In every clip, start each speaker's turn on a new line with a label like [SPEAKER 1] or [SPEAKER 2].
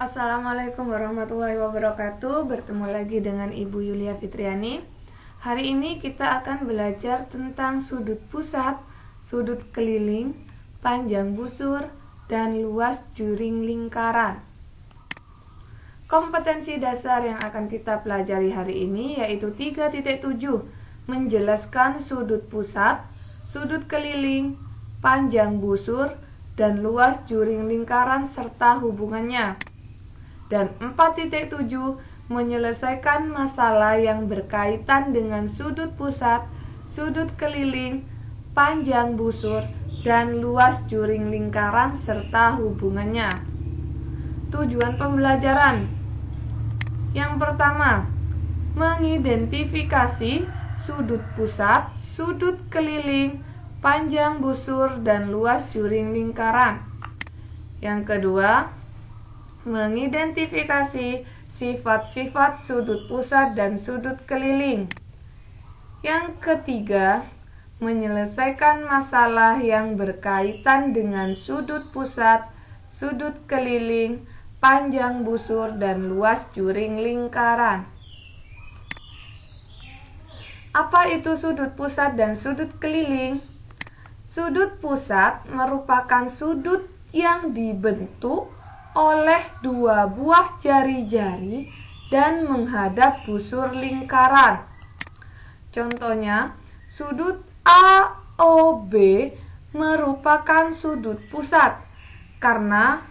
[SPEAKER 1] Assalamualaikum warahmatullahi wabarakatuh. Bertemu lagi dengan Ibu Yulia Fitriani. Hari ini kita akan belajar tentang sudut pusat, sudut keliling, panjang busur, dan luas juring lingkaran. Kompetensi dasar yang akan kita pelajari hari ini yaitu 3.7, menjelaskan sudut pusat, sudut keliling, panjang busur, dan luas juring lingkaran serta hubungannya. Dan 4.7, menyelesaikan masalah yang berkaitan dengan sudut pusat, sudut keliling, panjang busur, dan luas juring lingkaran serta hubungannya. Tujuan pembelajaran. Yang pertama, mengidentifikasi sudut pusat, sudut keliling, panjang busur, dan luas juring lingkaran. Yang kedua, mengidentifikasi sifat-sifat sudut pusat dan sudut keliling. Yang ketiga, menyelesaikan masalah yang berkaitan dengan sudut pusat, sudut keliling, panjang busur, dan luas juring lingkaran. Apa itu sudut pusat dan sudut keliling? Sudut pusat merupakan sudut yang dibentuk oleh dua buah jari-jari dan menghadap busur lingkaran. Contohnya, sudut AOB merupakan sudut pusat karena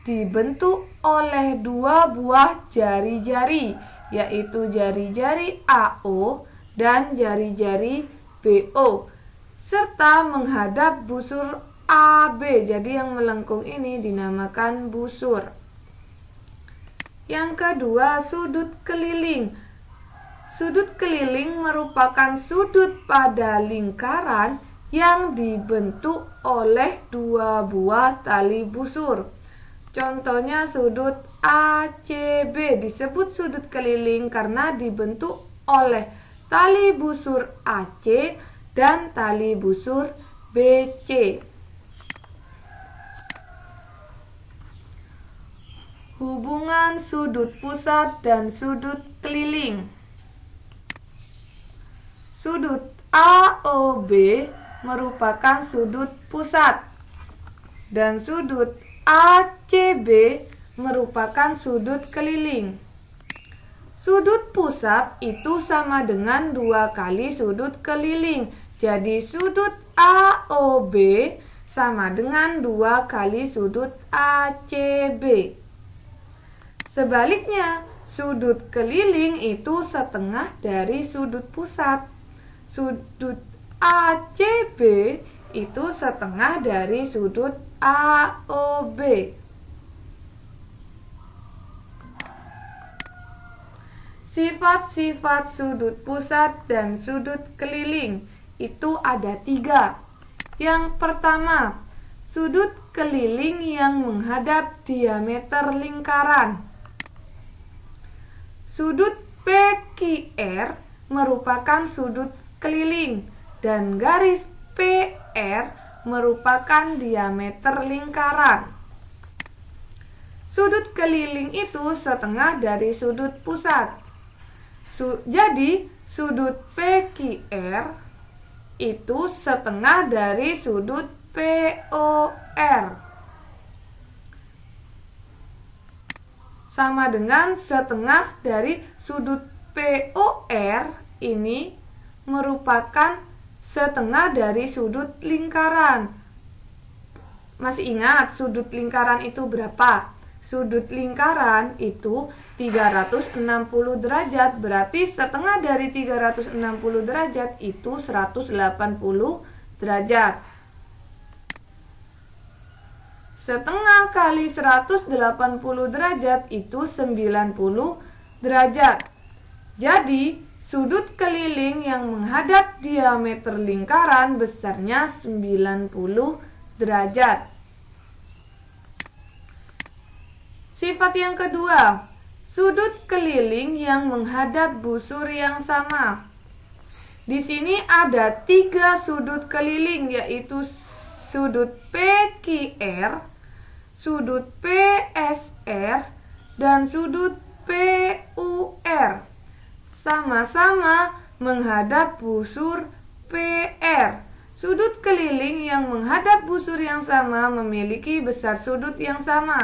[SPEAKER 1] dibentuk oleh dua buah jari-jari, yaitu jari-jari AO dan jari-jari BO, serta menghadap busur AB. Jadi yang melengkung ini dinamakan busur. Yang kedua, sudut keliling. Sudut keliling merupakan sudut pada lingkaran yang dibentuk oleh dua buah tali busur. Contohnya sudut ACB disebut sudut keliling karena dibentuk oleh tali busur AC dan tali busur BC. Hubungan sudut pusat dan sudut keliling. Sudut AOB merupakan sudut pusat dan sudut ACB merupakan sudut keliling. Sudut pusat itu sama dengan 2 kali sudut keliling. Jadi sudut AOB sama dengan 2 kali sudut ACB. Sebaliknya, sudut keliling itu setengah dari sudut pusat. Sudut ACB itu setengah dari sudut AOB. Sifat-sifat sudut pusat dan sudut keliling itu ada 3. Yang pertama, sudut keliling yang menghadap diameter lingkaran. Sudut PQR merupakan sudut keliling dan garis PR merupakan diameter lingkaran. Sudut keliling itu setengah dari sudut pusat. Jadi sudut PQR itu setengah dari sudut POR. Sama dengan setengah dari sudut POR ini merupakan setengah dari sudut lingkaran. Masih ingat sudut lingkaran itu berapa? Sudut lingkaran itu 360 derajat, berarti setengah dari 360 derajat itu 180 derajat. Setengah kali 180 derajat itu 90 derajat. Jadi, sudut keliling yang menghadap diameter lingkaran besarnya 90 derajat. Sifat yang kedua, sudut keliling yang menghadap busur yang sama. Di sini ada 3 sudut keliling, yaitu sudut PQR, sudut PSR, dan sudut PUR sama-sama menghadap busur PR. Sudut keliling yang menghadap busur yang sama memiliki besar sudut yang sama.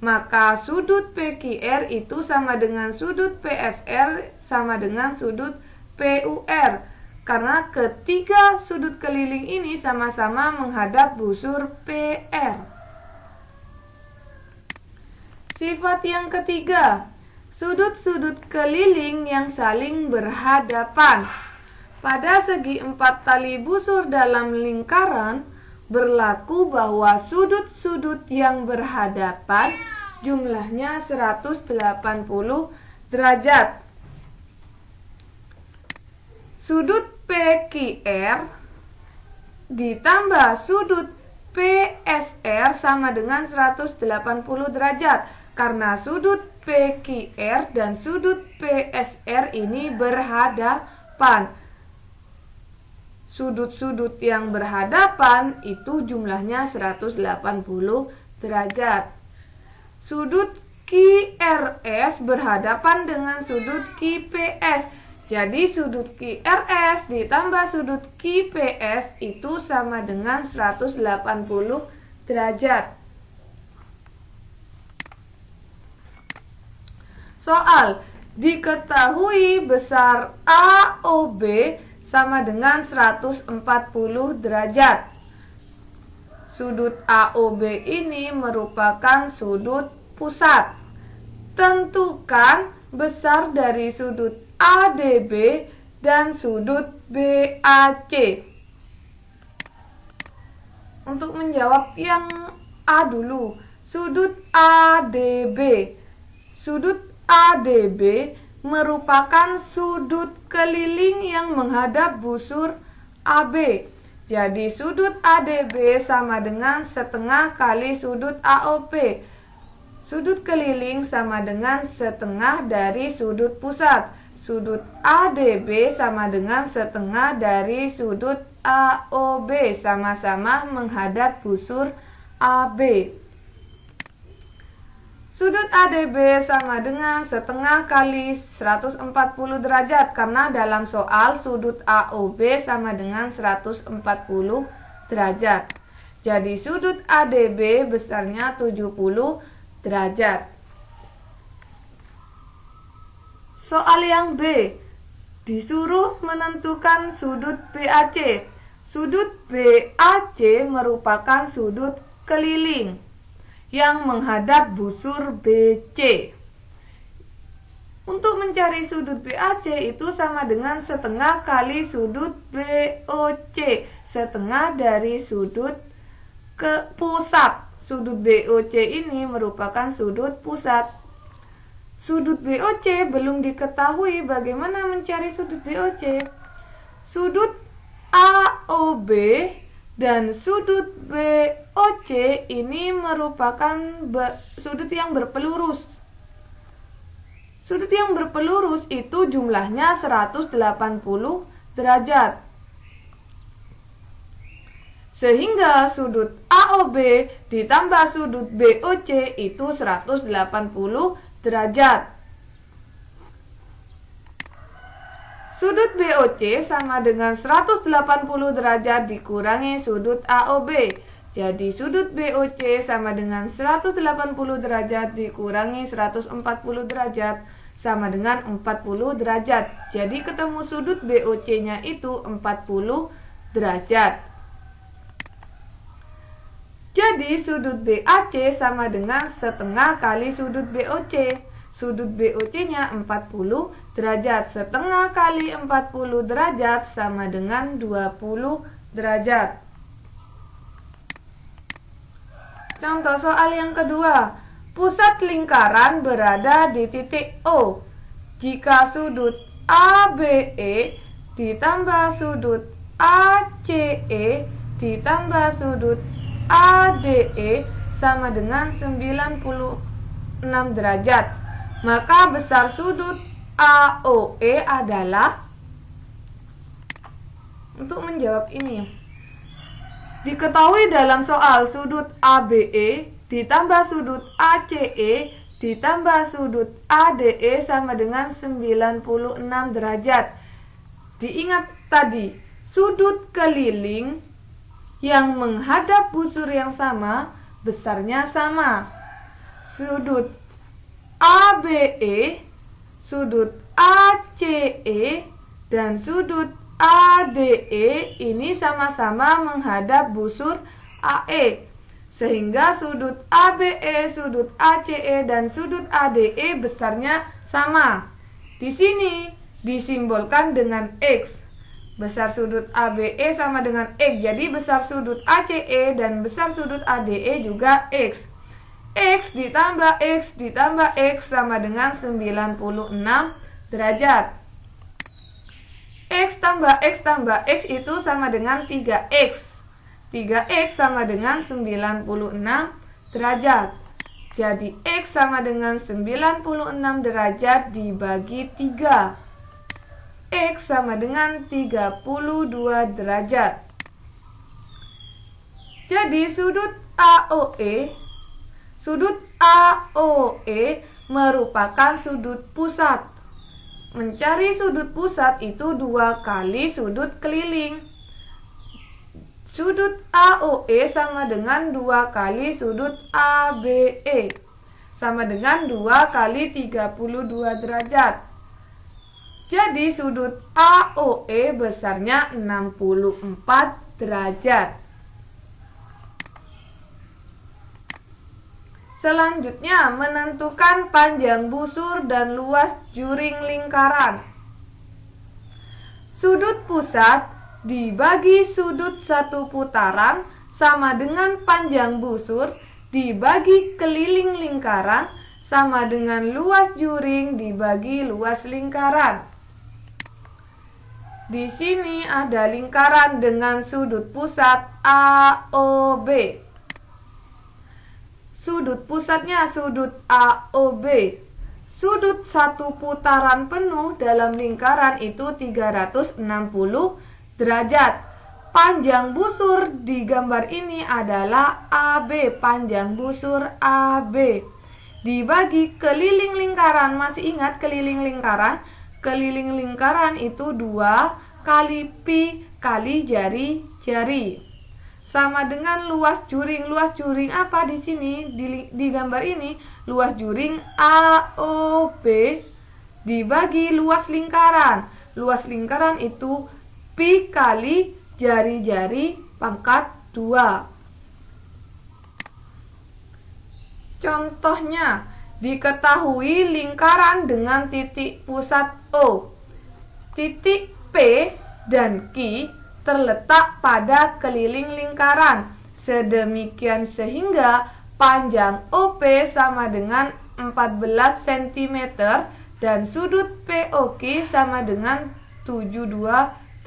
[SPEAKER 1] Maka sudut PQR itu sama dengan sudut PSR sama dengan sudut PUR. Karena ketiga sudut keliling ini sama-sama menghadap busur PR. Sifat yang ketiga, sudut-sudut keliling yang saling berhadapan. Pada segi 4 tali busur dalam lingkaran, berlaku bahwa sudut-sudut yang berhadapan jumlahnya 180 derajat. Sudut PQR ditambah sudut PSR sama dengan 180 derajat karena sudut PQR dan sudut PSR ini berhadapan. Sudut-sudut yang berhadapan itu jumlahnya 180 derajat. Sudut QRS berhadapan dengan sudut QPS. Jadi sudut QRS ditambah sudut QPS itu sama dengan 180 derajat. Soal, diketahui besar AOB sama dengan 140 derajat. Sudut AOB ini merupakan sudut pusat. Tentukan besar dari sudut ADB dan sudut BAC. Untuk menjawab yang A dulu, sudut ADB. Sudut ADB merupakan sudut keliling yang menghadap busur AB. Jadi sudut ADB sama dengan setengah kali sudut AOP. Sudut keliling sama dengan setengah dari sudut pusat. Sudut ADB sama dengan setengah dari sudut AOB, sama-sama menghadap busur AB. Sudut ADB sama dengan setengah kali 140 derajat karena dalam soal sudut AOB sama dengan 140 derajat. Jadi sudut ADB besarnya 70 derajat. Soal yang B, disuruh menentukan sudut BAC. Sudut BAC merupakan sudut keliling yang menghadap busur BC. Untuk mencari sudut BAC itu sama dengan setengah kali sudut BOC, setengah dari sudut ke pusat. Sudut BOC ini merupakan sudut pusat. Sudut BOC belum diketahui, bagaimana mencari sudut BOC? Sudut AOB dan sudut BOC ini merupakan sudut yang berpelurus. Sudut yang berpelurus itu jumlahnya 180 derajat. Sehingga sudut AOB ditambah sudut BOC itu 180 derajat. Sudut BOC sama dengan 180 derajat dikurangi sudut AOB. Jadi sudut BOC sama dengan 180 derajat dikurangi 140 derajat sama dengan 40 derajat. Jadi ketemu sudut BOC-nya itu 40 derajat. Jadi sudut BAC sama dengan setengah kali sudut BOC. Sudut BOC-nya 40 derajat. Setengah kali 40 derajat sama dengan 20 derajat. Contoh soal yang kedua. Pusat lingkaran berada di titik O. Jika sudut ABE ditambah sudut ACE ditambah sudut ADE sama dengan 96 derajat. Maka besar sudut AOE adalah, untuk menjawab ini, diketahui dalam soal sudut ABE ditambah sudut ACE ditambah sudut ADE sama dengan 96 derajat. Diingat tadi, sudut keliling yang menghadap busur yang sama, besarnya sama. Sudut ABE, sudut ACE, dan sudut ADE ini sama-sama menghadap busur AE. Sehingga sudut ABE, sudut ACE, dan sudut ADE besarnya sama. Di sini disimbolkan dengan X. Besar sudut ABE sama dengan X. Jadi besar sudut ACE dan besar sudut ADE juga X. X ditambah X ditambah X sama dengan 96 derajat. X tambah X itu sama dengan 3X. 3X sama dengan 96 derajat. Jadi X sama dengan 96 derajat dibagi 3. X sama dengan 32 derajat. Jadi sudut AOE merupakan sudut pusat. Mencari sudut pusat itu 2 kali sudut keliling. Sudut AOE sama dengan 2 kali sudut ABE, sama dengan 2 kali 32 derajat. Jadi sudut AOE besarnya 64 derajat. Selanjutnya, menentukan panjang busur dan luas juring lingkaran. Sudut pusat dibagi sudut satu putaran sama dengan panjang busur dibagi keliling lingkaran sama dengan luas juring dibagi luas lingkaran. Di sini ada lingkaran dengan sudut pusat AOB. Sudut pusatnya sudut AOB. Sudut satu putaran penuh dalam lingkaran itu 360 derajat. Panjang busur di gambar ini adalah AB, panjang busur AB. Dibagi keliling lingkaran, masih ingat keliling lingkaran? Keliling lingkaran itu 2 kali pi kali jari-jari. Sama dengan luas juring. Luas juring apa di sini? Di gambar ini, luas juring AOB dibagi luas lingkaran. Luas lingkaran itu pi kali jari-jari pangkat 2. Contohnya, diketahui lingkaran dengan titik pusat O. Titik P dan Q terletak pada keliling lingkaran. Sedemikian sehingga panjang OP sama dengan 14 cm dan sudut POQ sama dengan 72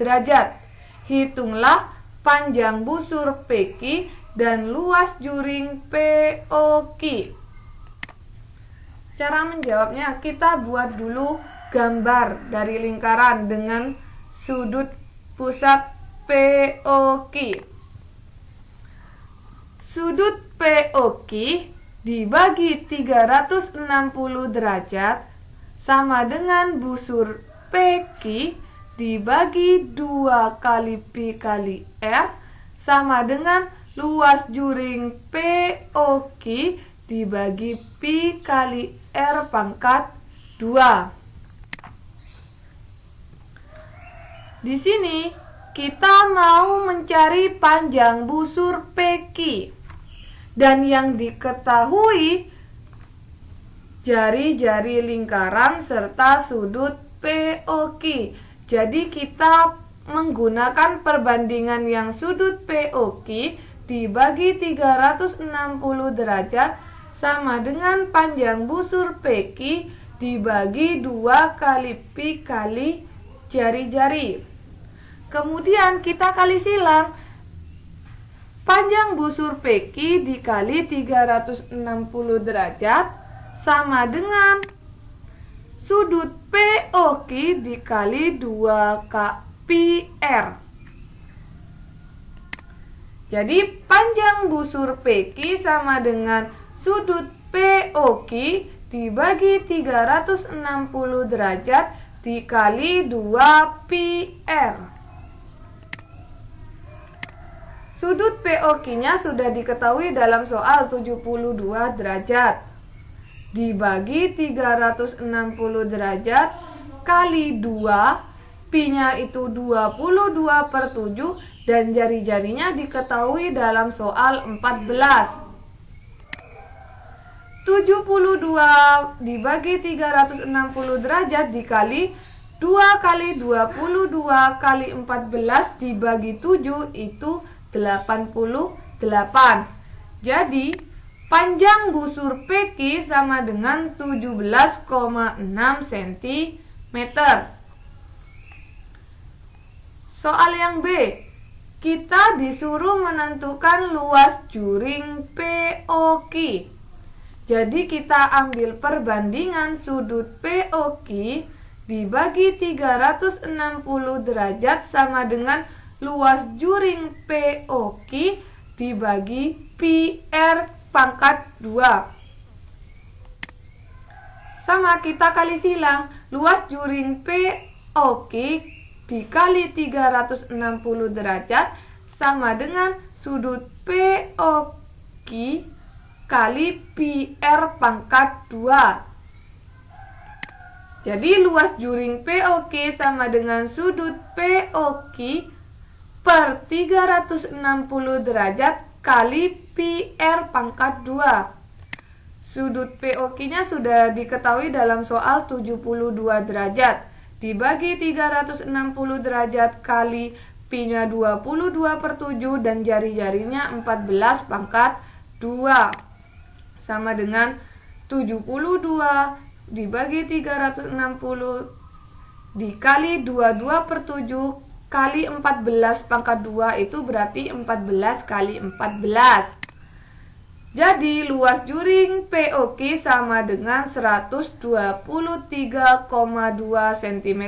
[SPEAKER 1] derajat. Hitunglah panjang busur PQ dan luas juring POQ. Cara menjawabnya, kita buat dulu gambar dari lingkaran dengan sudut pusat POQ. Sudut POQ dibagi 360 derajat sama dengan busur PQ dibagi 2 kali pi kali R sama dengan luas juring POQ dibagi pi kali R pangkat 2. Di sini kita mau mencari panjang busur PQ dan yang diketahui jari-jari lingkaran serta sudut POQ. Jadi kita menggunakan perbandingan yang sudut POQ dibagi 360 derajat sama dengan panjang busur PQ dibagi 2 kali pi kali jari-jari. Kemudian kita kali silang. Panjang busur PQ dikali 360 derajat sama dengan sudut POQ dikali 2 pi R. Jadi panjang busur PQ sama dengan sudut POQ dibagi 360 derajat dikali 2 PR. Sudut POQ-nya sudah diketahui dalam soal 72 derajat. Dibagi 360 derajat kali 2, Pi-nya itu 22/7 dan jari-jarinya diketahui dalam soal 14. 72 dibagi 360 derajat dikali 2 kali 22 kali 14 dibagi 7 itu 88. Jadi, panjang busur PQ sama dengan 17,6 cm. Soal yang B, kita disuruh menentukan luas juring POQ. Jadi, kita ambil perbandingan sudut POQ dibagi 360 derajat sama dengan luas juring POQ dibagi PR pangkat 2. Sama, kita kali silang. Luas juring POQ dikali 360 derajat sama dengan sudut POQ kali PR pangkat 2. Jadi luas juring POQ sama dengan sudut POQ per 360 derajat kali PR pangkat 2. Sudut POQ-nya sudah diketahui dalam soal 72 derajat. Dibagi 360 derajat kali Pi-nya 22/7 dan jari-jarinya 14 pangkat 2. Sama dengan 72 dibagi 360 dikali 22/7 kali 14 pangkat 2 itu berarti 14 kali 14. Jadi luas juring POQ sama dengan 123,2 cm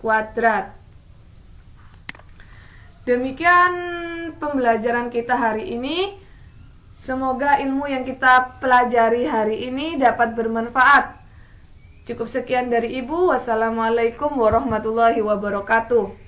[SPEAKER 1] kuadrat. Demikian pembelajaran kita hari ini. Semoga ilmu yang kita pelajari hari ini dapat bermanfaat. Cukup sekian dari Ibu. Wassalamualaikum warahmatullahi wabarakatuh.